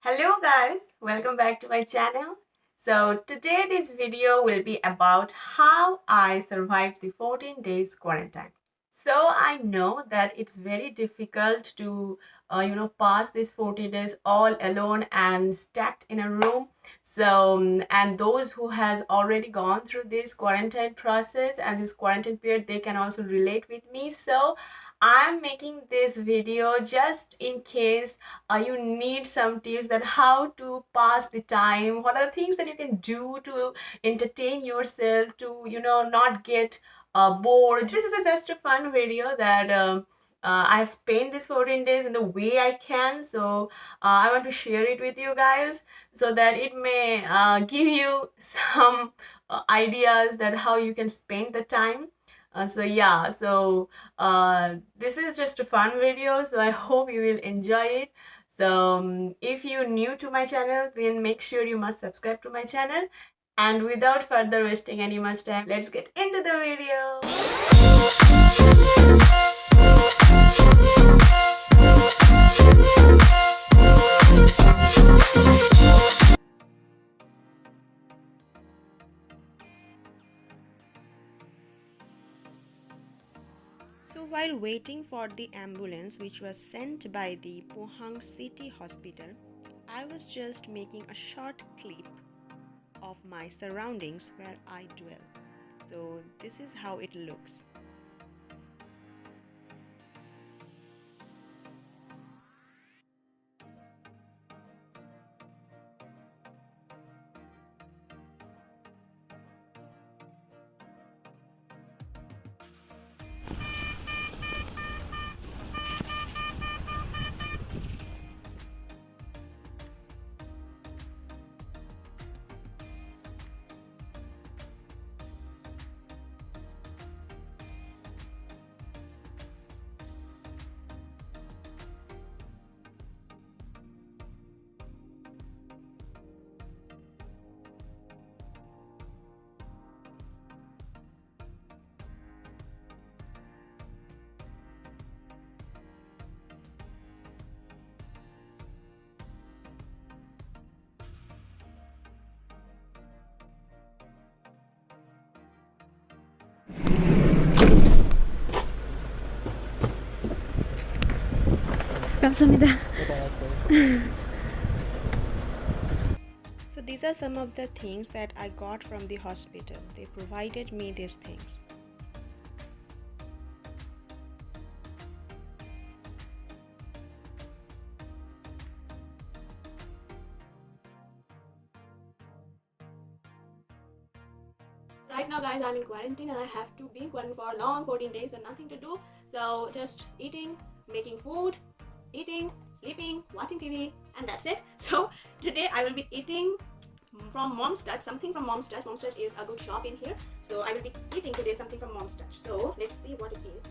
Hello guys, welcome back to my channel. So today this video will be about how I survived the 14 days quarantine. So I know that it's very difficult to pass these 40 days all alone and stacked in a room. So and those who has already gone through this quarantine process and this quarantine period, they can also relate with me. So I'm making this video just in case you need some tips that how to pass the time, what are the things that you can do to entertain yourself, to not get bored. This is just a fun video that I have spent these 14 days in the way I can. So I want to share it with you guys so that it may give you some ideas that how you can spend the time. This is just a fun video, so I hope you will enjoy it. So if you're new to my channel, then make sure you must subscribe to my channel. And without further wasting any much time, let's get into the video. So while waiting for the ambulance which was sent by the Pohang City Hospital, I was just making a short clip of my surroundings where I dwell. So this is how it looks. 감사합니다. So these are some of the things that I got from the hospital. They provided me these things. Right now guys, I'm in quarantine and I have to be in quarantine for a long 14 days and nothing to do. So just eating, making food, eating, sleeping, watching TV, and that's it. So today I will be eating from Mom's Touch, something from Mom's Touch. Mom's Touch is a good shop in here. So I will be eating today something from Mom's Touch. So let's see what it is.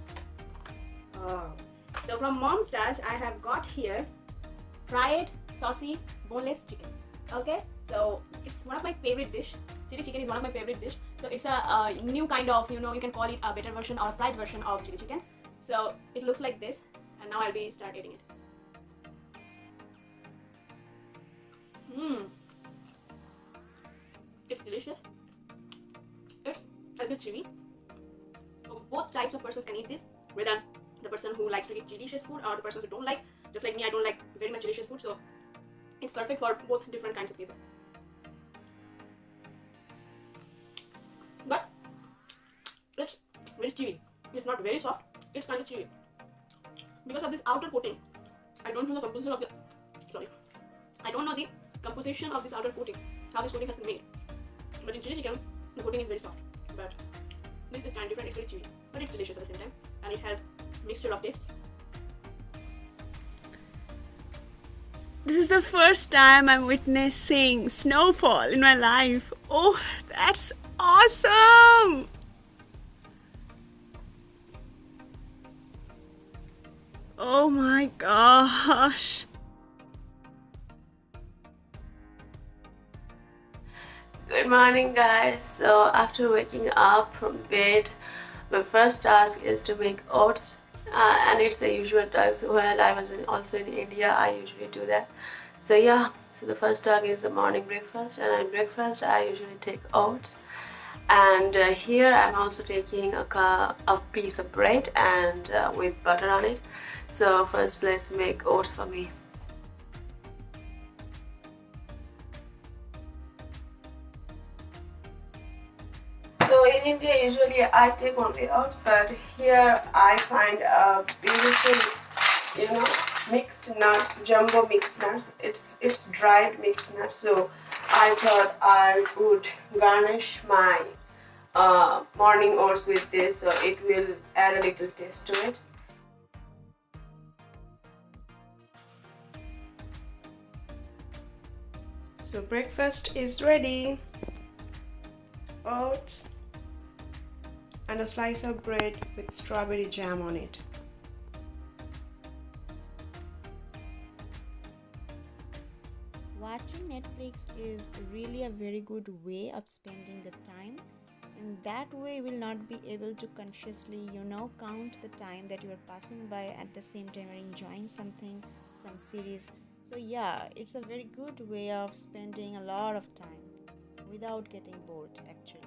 So from Mom's Touch I have got here fried saucy boneless chicken. Okay, so it's one of my favorite dish. Chili chicken is one of my favorite dish. So it's a new kind of, you can call it a better version or a fried version of chili chicken. So it looks like this, and now I'll be start eating it. It's delicious. It's a bit chewy. So both types of persons can eat this, whether the person who likes to eat delicious food or the person who don't like. Just like me, I don't like very much delicious food, so it's perfect for both different kinds of people. But it's very chewy. It's not very soft. It's kind of chewy because of this outer coating. I don't know the composition of the I don't know the composition of this outer coating, how this coating has been made. But in chili chicken, the coating is very soft. But this is kind of different. It's very chewy, but it's delicious at the same time, and it has mixture of tastes. This is the first time I'm witnessing snowfall in my life. Oh, that's awesome! Oh my gosh. Good morning guys. So after waking up from bed, my first task is to make oats, and it's a usual task. When I was also in India, I usually do that. So yeah, So the first talk is the morning breakfast, and at breakfast I usually take oats, and here I'm also taking a piece of bread and with butter on it. So first let's make oats for me. So in India usually I take only oats, but here I find a beautiful, mixed nuts, jumbo mixed nuts. It's dried mixed nuts. So I thought I would garnish my morning oats with this, so it will add a little taste to it. So breakfast is ready. Oats and a slice of bread with strawberry jam on it. Watching Netflix is really a very good way of spending the time. In that way, you will not be able to consciously, count the time that you are passing by. At the same time, you're enjoying something, some series. So yeah, it's a very good way of spending a lot of time without getting bored actually.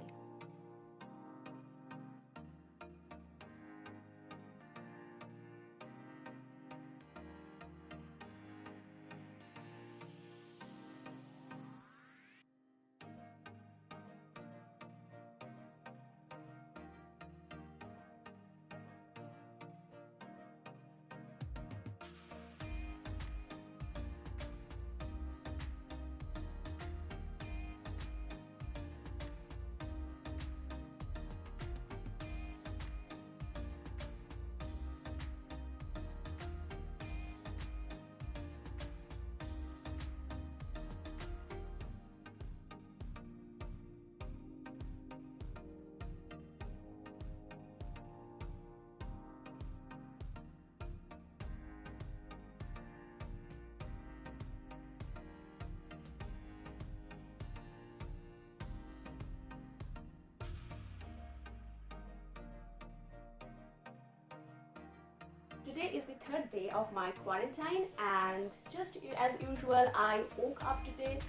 Today is the third day of my quarantine, and just as usual I woke up today,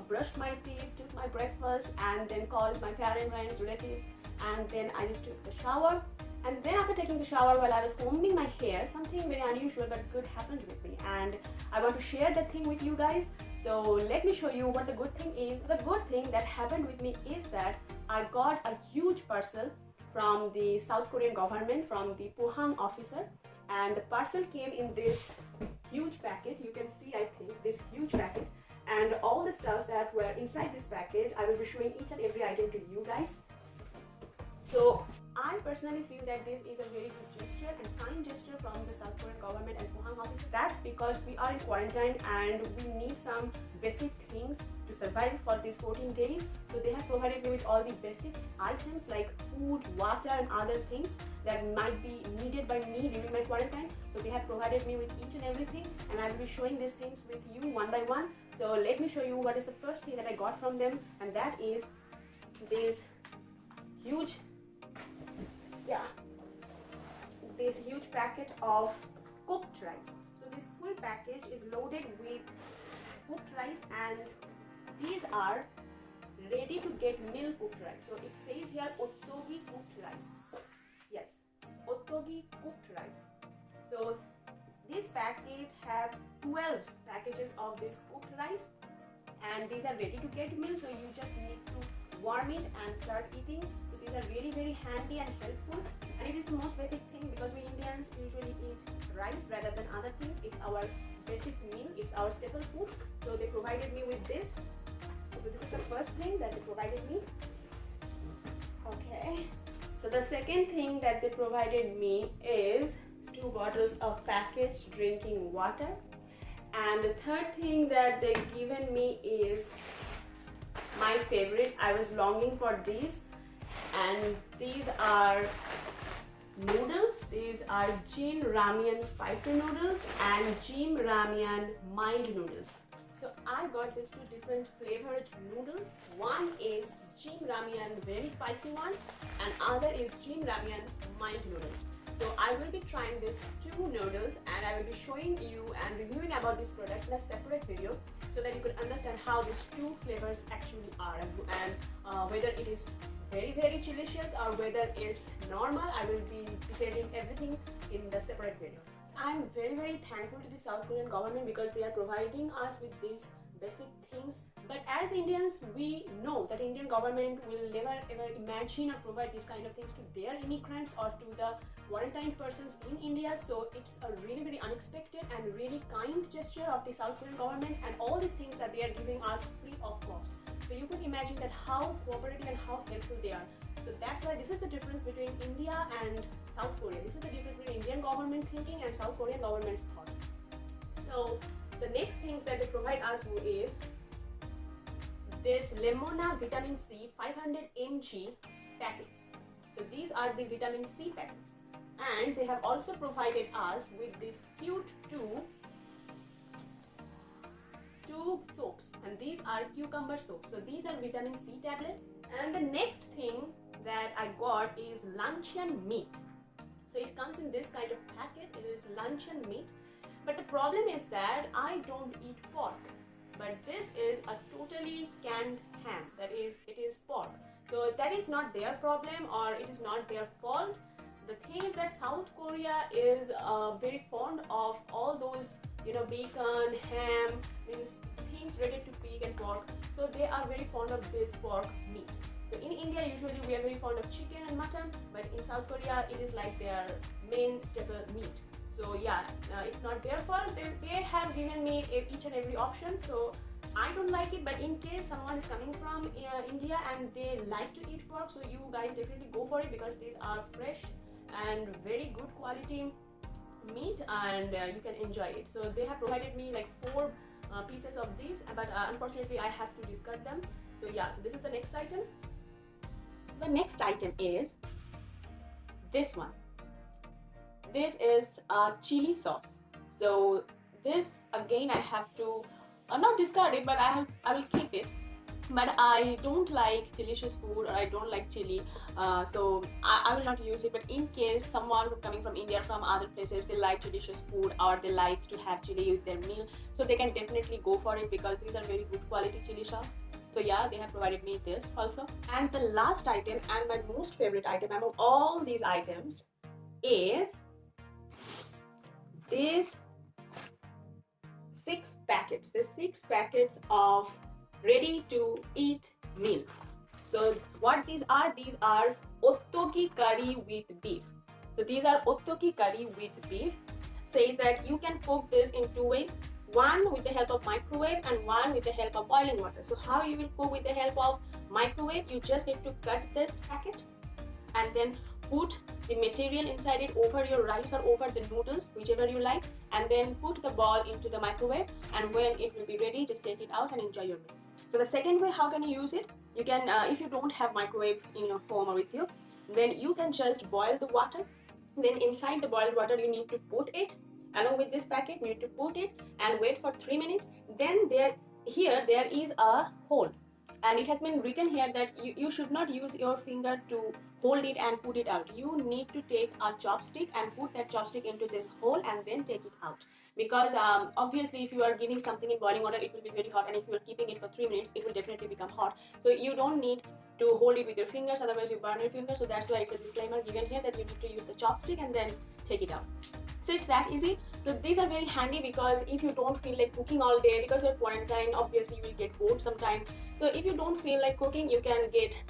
brushed my teeth, took my breakfast, and then called my parents and relatives, and then I just took the shower. And then after taking the shower, while I was combing my hair, something very unusual but good happened with me, and I want to share that thing with you guys. So let me show you what the good thing is. The good thing that happened with me is that I got a huge parcel from the South Korean government, from the Pohang officer, and the parcel came in this huge packet. You can see, I think, this huge packet, and all the stuffs that were inside this packet, I will be showing each and every item to you guys. So I personally feel that this is a very good gesture and kind gesture from the South Korean government and Pohang office. That's because we are in quarantine and we need some basic things to survive for these 14 days. So they have provided me with all the basic items like food, water and other things that might be needed by me during my quarantine. So they have provided me with each and everything, and I will be showing these things with you one by one. So let me show you what is the first thing that I got from them, and that is this huge packet of cooked rice. So this full package is loaded with cooked rice, and these are ready to get meal cooked rice. So it says here Ottogi cooked rice. Yes, Ottogi cooked rice. So this packet have 12 packages of this cooked rice, and these are ready to get meal. So you just need to warm it and start eating. So these are very, very handy and helpful, and it is the most basic thing because we Indians usually eat rice rather than other things. It's our basic meal, it's our staple food. So they provided me with this. So this is the first thing that they provided me. Okay, so the second thing that they provided me is 2 bottles of packaged drinking water, and the third thing that they given me is my favorite. I was longing for these, and these are noodles. These are Jin Ramyun spicy noodles and Jin Ramyun mild noodles. So I got these 2 different flavored noodles. One is Jin Ramyun very spicy one, and other is Jin Ramyun mild noodles. So I will be trying these 2 noodles, and I will be showing you and reviewing about these products in a separate video so that you could understand how these two flavors actually are, and whether it is very delicious or whether it's normal. I will be detailing everything in the separate video. I'm very thankful to the South Korean government because they are providing us with these basic things. But as Indians, we know that Indian government will never ever imagine or provide these kind of things to their immigrants or to the quarantined persons in India. So it's a really unexpected and really kind gesture of the South Korean government, and all these things that they are giving us free of cost. So you could imagine that how cooperative and how helpful they are. So that's why this is the difference between India and South Korea. This is the difference between Indian government thinking and South Korean government's thought. So the next things that they provide us is this Lemona Vitamin C 500 mg packets. So these are the vitamin C packets, and they have also provided us with this cute two soaps, and these are cucumber soaps. So these are vitamin C tablets. And the next thing that I got is luncheon meat. So it comes in this kind of packet. It is luncheon meat, but the problem is that I don't eat pork, but this is a totally canned ham. That is, it is pork. So that is not their problem, or it is not their fault. The thing is that South Korea is very fond of all those, bacon, ham, means things related to pig and pork. So they are very fond of this pork meat. So in India, usually we are very fond of chicken and mutton, but in South Korea, it is like their main staple meat. So yeah, it's not their fault. They have given me each and every option. So I don't like it, but in case someone is coming from India and they like to eat pork, so you guys definitely go for it, because these are fresh and very good quality meat, and you can enjoy it. So they have provided me like 4 pieces of these, but unfortunately I have to discard them. So yeah, so this is the next item. The next item is this one. This is chili sauce. So this again I have to not discard it, but I will keep it. But I don't like delicious food, or I don't like chili, so I will not use it. But in case someone coming from India, from other places, they like delicious food, or they like to have chili with their meal, so they can definitely go for it, because these are very good quality chili sauce. So yeah, they have provided me this also. And the last item, and my most favorite item among all these items, is these 6 packets. The 6 packets of ready to eat meal. So what these are ottogi curry with beef. So these are ottogi curry with beef. Says that you can cook this in 2 ways. One with the help of microwave, and one with the help of boiling water. So how you will cook with the help of microwave? You just need to cut this packet and then put the material inside it over your rice or over the noodles, whichever you like, and then put the ball into the microwave, and when it will be ready, just take it out and enjoy your meal. So the second way, how can you use it? You can, if you don't have microwave in your home or with you, then you can just boil the water. Then inside the boiled water, you need to put it along with this packet. You need to put it and wait for 3 minutes. Then there is a hole, and it has been written here that you should not use your finger to hold it and put it out. You need to take a chopstick and put that chopstick into this hole and then take it out. Because obviously if you are giving something in boiling water, it will be very hot, and if you are keeping it for 3 minutes, it will definitely become hot. So you don't need to hold it with your fingers, otherwise you burn your fingers. So that's why it's a disclaimer given here that you need to use the chopstick and then take it out. So it's that easy. So these are very handy, because if you don't feel like cooking all day, because you're quarantined, obviously you will get bored sometime. So if you don't feel like cooking, you can get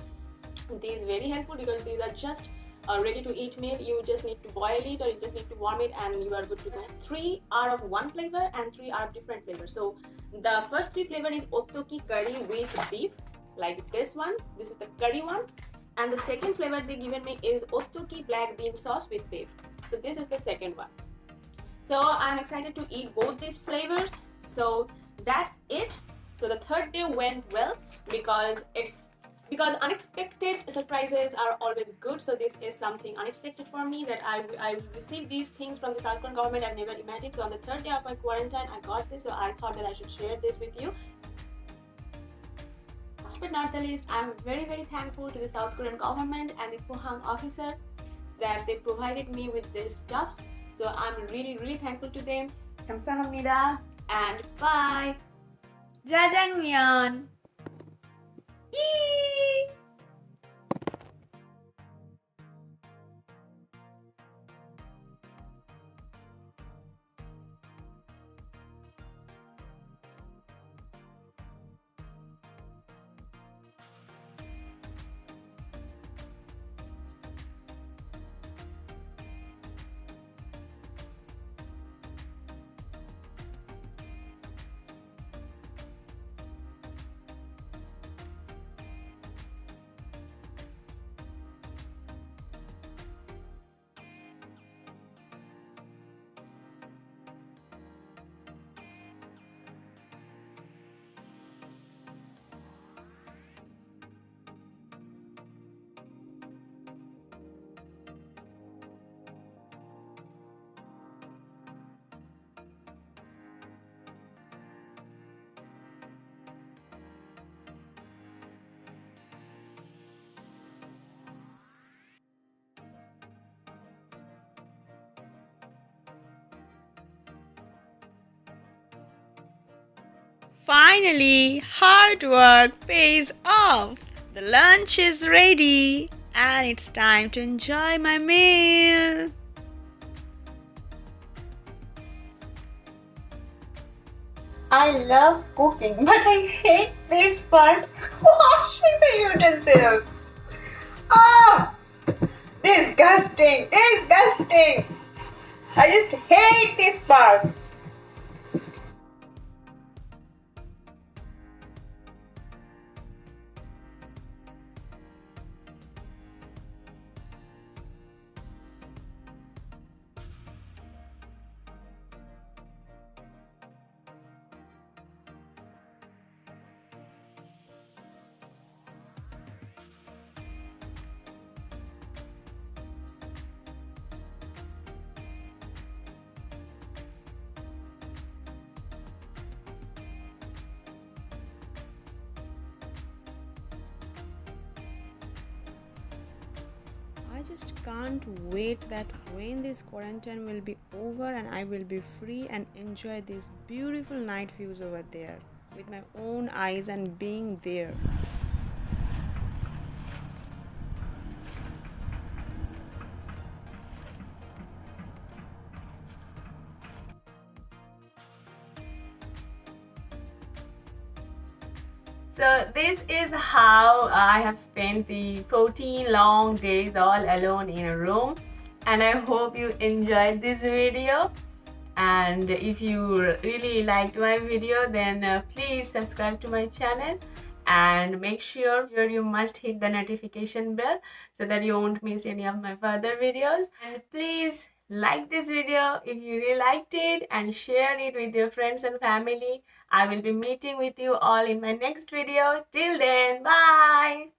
these very helpful, because these are just ready to eat meal. You just need to boil it, or you just need to warm it, and you are good to go. 3 are of one flavor and 3 are of different flavors. So the first 3 flavor is ottogi curry with beef, like this one. This is the curry one. And the second flavor they given me is ottogi black bean sauce with beef. So this is the second one. So I'm excited to eat both these flavors. So that's it. So the third day went well, because unexpected surprises are always good. So this is something unexpected for me, that I received these things from the South Korean government. I've never imagined. So on the third day of my quarantine, I got this. So I thought that I should share this with you. Last but not the least, I'm very thankful to the South Korean government and the Pohang officer that they provided me with these stuffs. So I'm really thankful to them. 감사합니다 and bye. Jajangmyeon. Yee! Finally, hard work pays off. The lunch is ready and it's time to enjoy my meal. I love cooking, but I hate this part. Washing the utensils. Oh, disgusting, disgusting. I just hate this part. I just can't wait that when this quarantine will be over and I will be free and enjoy these beautiful night views over there with my own eyes and being there. So this is how I have spent the 14 long days all alone in a room, and I hope you enjoyed this video. And if you really liked my video, then please subscribe to my channel and make sure you must hit the notification bell so that you won't miss any of my further videos. And please like this video if you really liked it and share it with your friends and family. I will be meeting with you all in my next video. Till then, bye.